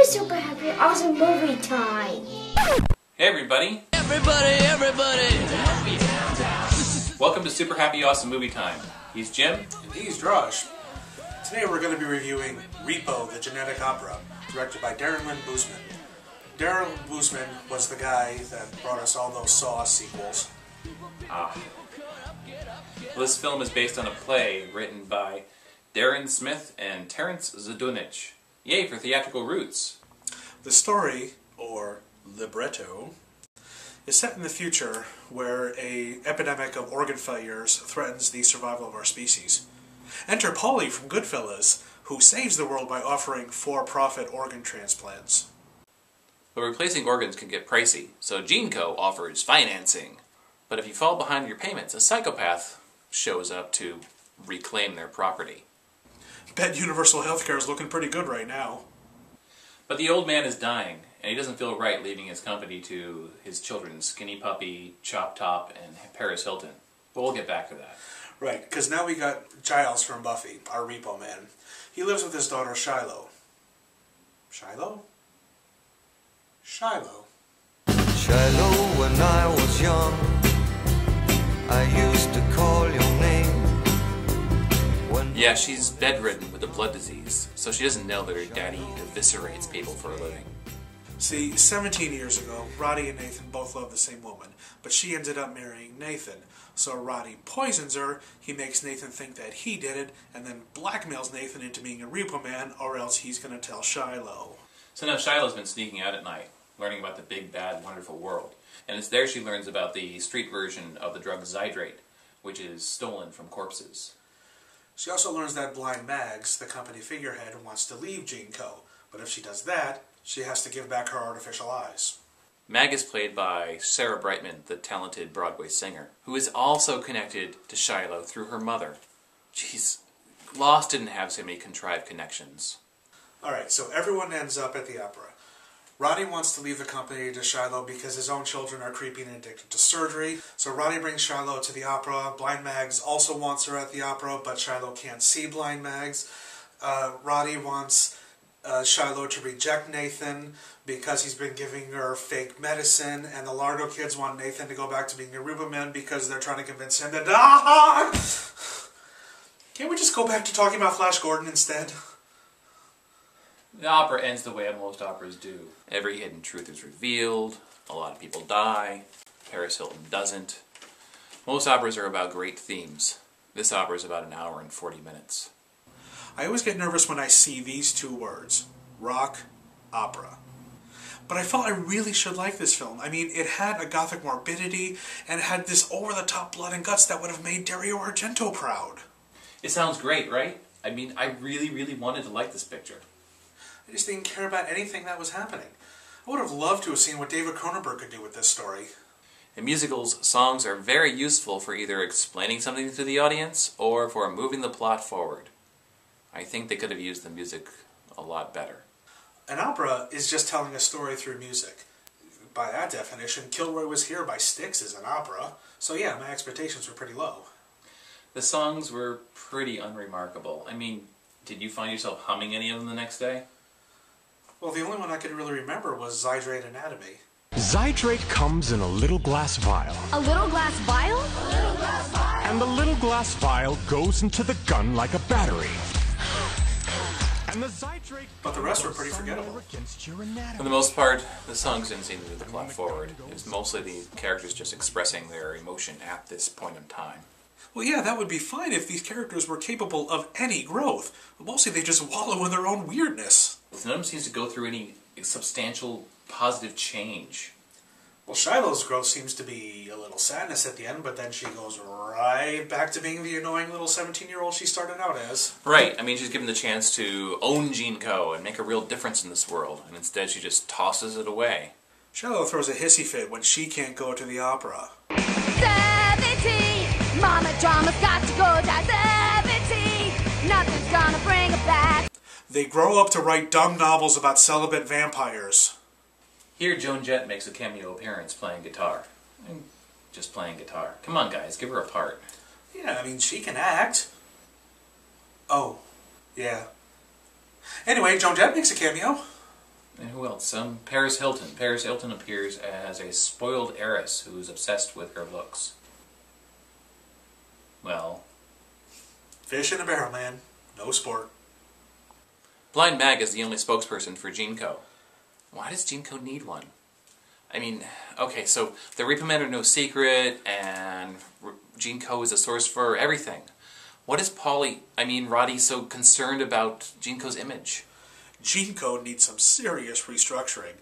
Super Happy Awesome Movie Time! Hey everybody! Everybody! Welcome to Super Happy Awesome Movie Time. He's Jim. And he's Drosh. Today we're going to be reviewing Repo, the Genetic Opera, directed by Darren Lynn Bousman. Darren Bousman was the guy that brought us all those Saw sequels. Well, this film is based on a play written by Darren Smith and Terence Zdunich. Yay for theatrical roots! The story, or libretto, is set in the future where an epidemic of organ failures threatens the survival of our species. Enter Paulie from Goodfellas, who saves the world by offering for-profit organ transplants. But replacing organs can get pricey, so GeneCo offers financing. But if you fall behind your payments, a psychopath shows up to reclaim their property. Bet universal healthcare is looking pretty good right now. But the old man is dying, and he doesn't feel right leaving his company to his children, Skinny Puppy, Chop Top, and Paris Hilton. But we'll get back to that. Right, because now we got Giles from Buffy, our Repo man. He lives with his daughter Shiloh. Shiloh? Shiloh. Shiloh, when I was young, I used to call your name. Yeah, she's bedridden with a blood disease, so she doesn't know that her daddy eviscerates people for a living. See, 17 years ago, Roddy and Nathan both loved the same woman, but she ended up marrying Nathan. So Roddy poisons her, he makes Nathan think that he did it, and then blackmails Nathan into being a Repo man, or else he's going to tell Shiloh. So now Shiloh's been sneaking out at night, learning about the big, bad, wonderful world. And it's there she learns about the street version of the drug Zydrate, which is stolen from corpses. She also learns that Blind Mags, the company figurehead, wants to leave GeneCo, but if she does that, she has to give back her artificial eyes. Mag is played by Sarah Brightman, the talented Broadway singer, who is also connected to Shiloh through her mother. Jeez, Lost didn't have so many contrived connections. Alright, so everyone ends up at the opera. Roddy wants to leave the company to Shiloh because his own children are creepy and addicted to surgery. So Roddy brings Shiloh to the opera. Blind Mags also wants her at the opera, but Shiloh can't see Blind Mags. Roddy wants Shiloh to reject Nathan because he's been giving her fake medicine, and the Largo kids want Nathan to go back to being a Repo man because they're trying to convince him that... Can't we just go back to talking about Flash Gordon instead? The opera ends the way most operas do. Every hidden truth is revealed, a lot of people die, Paris Hilton doesn't. Most operas are about great themes. This opera is about an hour and 40 minutes. I always get nervous when I see these two words, rock, opera. But I felt I really should like this film. I mean, it had a gothic morbidity, and it had this over-the-top blood and guts that would have made Dario Argento proud. It sounds great, right? I mean, I really wanted to like this picture. I just didn't care about anything that was happening. I would have loved to have seen what David Cronenberg could do with this story. In musicals, songs are very useful for either explaining something to the audience or for moving the plot forward. I think they could have used the music a lot better. An opera is just telling a story through music. By that definition, Kilroy Was Here by Styx is an opera, so yeah, my expectations were pretty low. The songs were pretty unremarkable. I mean, did you find yourself humming any of them the next day? Well, the only one I could really remember was Zydrate Anatomy. Zydrate comes in a little glass vial. A little glass vial? A little glass vial! And the little glass vial goes into the gun like a battery. And the Zydrate... But the rest were pretty forgettable. For the most part, the songs didn't seem to move the plot forward. It was mostly the characters just expressing their emotion at this point in time. Well, yeah, that would be fine if these characters were capable of any growth. But mostly they just wallow in their own weirdness. None of them seems to go through any substantial positive change. Well, Shiloh's growth seems to be a little sadness at the end, but then she goes right back to being the annoying little 17-year-old she started out as. Right, I mean, she's given the chance to own GeneCo and make a real difference in this world, and instead she just tosses it away. Shiloh throws a hissy fit when she can't go to the opera. 17! Mama drama's got to go down 17! Nothing's gonna bring her back! They grow up to write dumb novels about celibate vampires. Here, Joan Jett makes a cameo appearance playing guitar. Just playing guitar. Come on, guys, give her a part. Yeah, I mean, she can act. Oh, yeah. Anyway, Joan Jett makes a cameo. And who else? Paris Hilton. Paris Hilton appears as a spoiled heiress who is obsessed with her looks. Well... Fish in a barrel, man. No sport. Blind Mag is the only spokesperson for GeneCo. Why does GeneCo need one? I mean, okay, so the Repo Men are no secret, and GeneCo is a source for everything. What is Roddy so concerned about GeneCo's image? GeneCo needs some serious restructuring.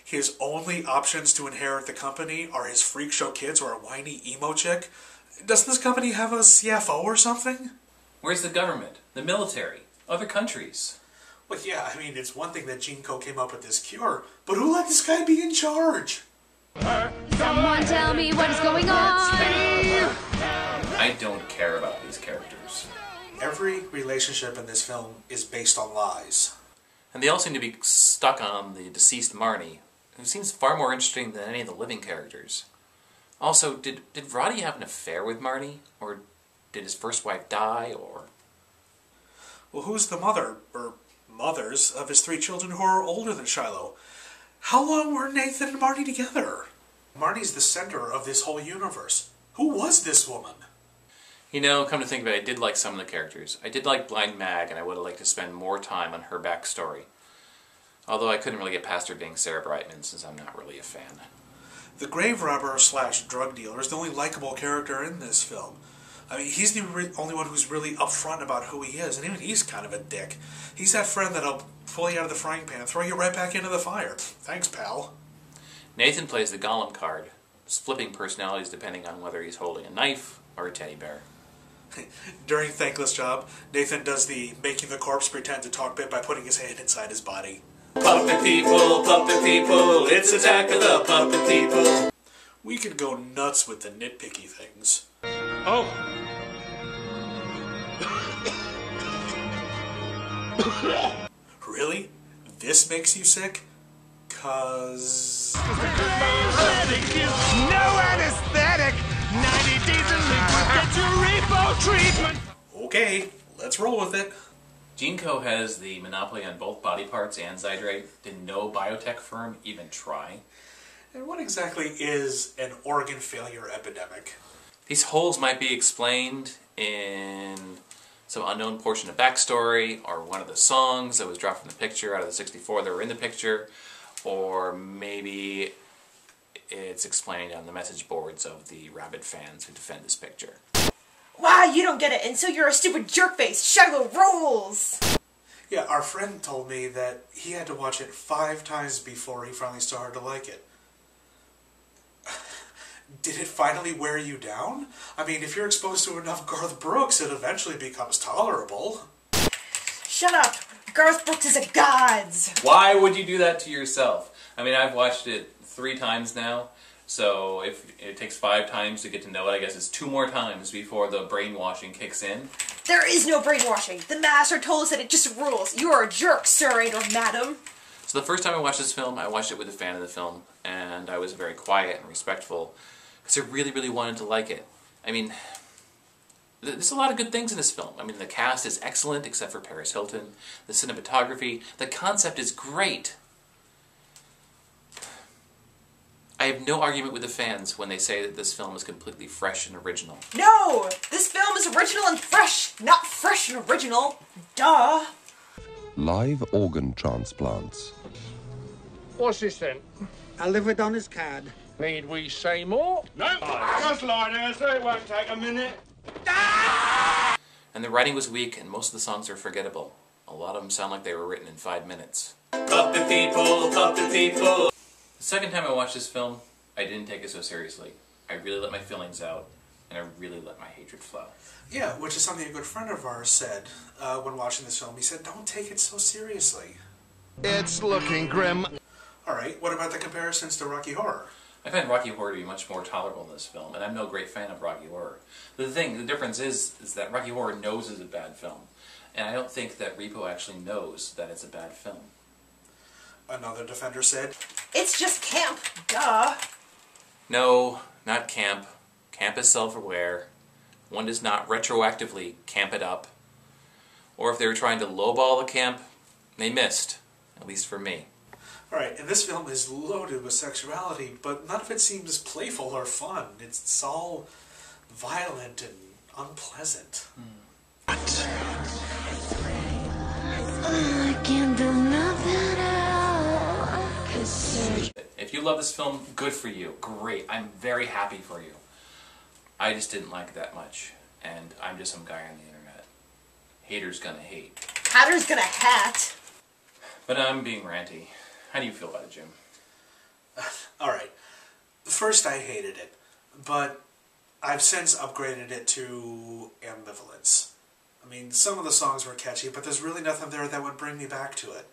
His only options to inherit the company are his freak show kids or a whiny emo chick. Doesn't this company have a CFO or something? Where's the government? The military? Other countries? Well, yeah, I mean, it's one thing that GeneCo came up with this cure, but who let this guy be in charge? Someone tell me what is going on! I don't care about these characters. Every relationship in this film is based on lies. And they all seem to be stuck on the deceased Marnie, who seems far more interesting than any of the living characters. Also, did Roddy have an affair with Marnie? Or did his first wife die, or... Well, who's the mother, or mothers, of his 3 children who are older than Shiloh? How long were Nathan and Marty together? Marty's the center of this whole universe. Who was this woman? You know, come to think of it, I did like some of the characters. I did like Blind Mag, and I would have liked to spend more time on her backstory. Although I couldn't really get past her being Sarah Brightman, since I'm not really a fan. The grave robber / drug dealer is the only likable character in this film. I mean, he's the only one who's really upfront about who he is, and even he's kind of a dick. He's that friend that'll pull you out of the frying pan, throw you right back into the fire. Thanks, pal. Nathan plays the Gollum card, flipping personalities depending on whether he's holding a knife or a teddy bear. During Thankless Job, Nathan does the making the corpse pretend to talk bit by putting his hand inside his body. Puppet people, it's Attack of the Puppet People. We could go nuts with the nitpicky things. Oh! Really? This makes you sick? 'Cause... No anesthetic! 90 days in liquid, get your Repo treatment! Okay, let's roll with it. GeneCo has the monopoly on both body parts and Zydrate. Did no biotech firm even try? And what exactly is an organ failure epidemic? These holes might be explained in some unknown portion of backstory, or one of the songs that was dropped from the picture out of the 64 that were in the picture, or maybe it's explained on the message boards of the rabid fans who defend this picture. Wow, you don't get it, and so you're a stupid jerkface. Shiloh rules! Yeah, our friend told me that he had to watch it 5 times before he finally started to like it. Did it finally wear you down? I mean, if you're exposed to enough Garth Brooks, it eventually becomes tolerable. Shut up! Garth Brooks is a gods! Why would you do that to yourself? I mean, I've watched it 3 times now, so if it takes 5 times to get to know it, I guess it's 2 more times before the brainwashing kicks in. There is no brainwashing. The master told us that it just rules. You are a jerk, sir, or madam. So the first time I watched this film, I watched it with a fan of the film, and I was very quiet and respectful, because I really, really wanted to like it. I mean, there's a lot of good things in this film. I mean, the cast is excellent, except for Paris Hilton. The cinematography, the concept is great. I have no argument with the fans when they say that this film is completely fresh and original. No! This film is original and fresh, not fresh and original. Duh! Live organ transplants. What's this then? I'll live it on his card. Need we say more? No, just lie there so it won't take a minute. And the writing was weak, and most of the songs are forgettable. A lot of them sound like they were written in 5 minutes. Puppet people, puppet people. The second time I watched this film, I didn't take it so seriously. I really let my feelings out, and I really let my hatred flow. Yeah, which is something a good friend of ours said when watching this film. He said, don't take it so seriously. It's looking grim. Alright, what about the comparisons to Rocky Horror? I find Rocky Horror to be much more tolerable in this film, and I'm no great fan of Rocky Horror. The difference is that Rocky Horror knows it's a bad film, and I don't think that Repo actually knows that it's a bad film. Another defender said, It's just camp. Duh. No, not camp. Camp is self-aware. One does not retroactively camp it up. Or if they were trying to lowball the camp, they missed. At least for me. Alright, and this film is loaded with sexuality, but none of it seems playful or fun. It's all violent and unpleasant. I can't do nothing else. If you love this film, good for you. Great. I'm very happy for you. I just didn't like it that much. And I'm just some guy on the internet. Haters gonna hate. Hatter's gonna hat. But I'm being ranty. How do you feel about it, Jim? Alright. First I hated it, but I've since upgraded it to ambivalence. I mean, some of the songs were catchy, but there's really nothing there that would bring me back to it.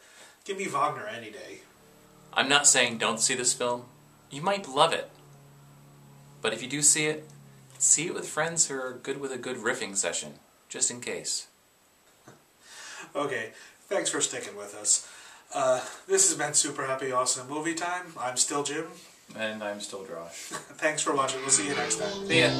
Give me Wagner any day. I'm not saying don't see this film. You might love it. But if you do see it with friends who are good with a good riffing session, just in case. Okay, thanks for sticking with us. This has been Super Happy Awesome Movie Time. I'm still Jim. And I'm still Drosh. Thanks for watching. We'll see you next time. See ya.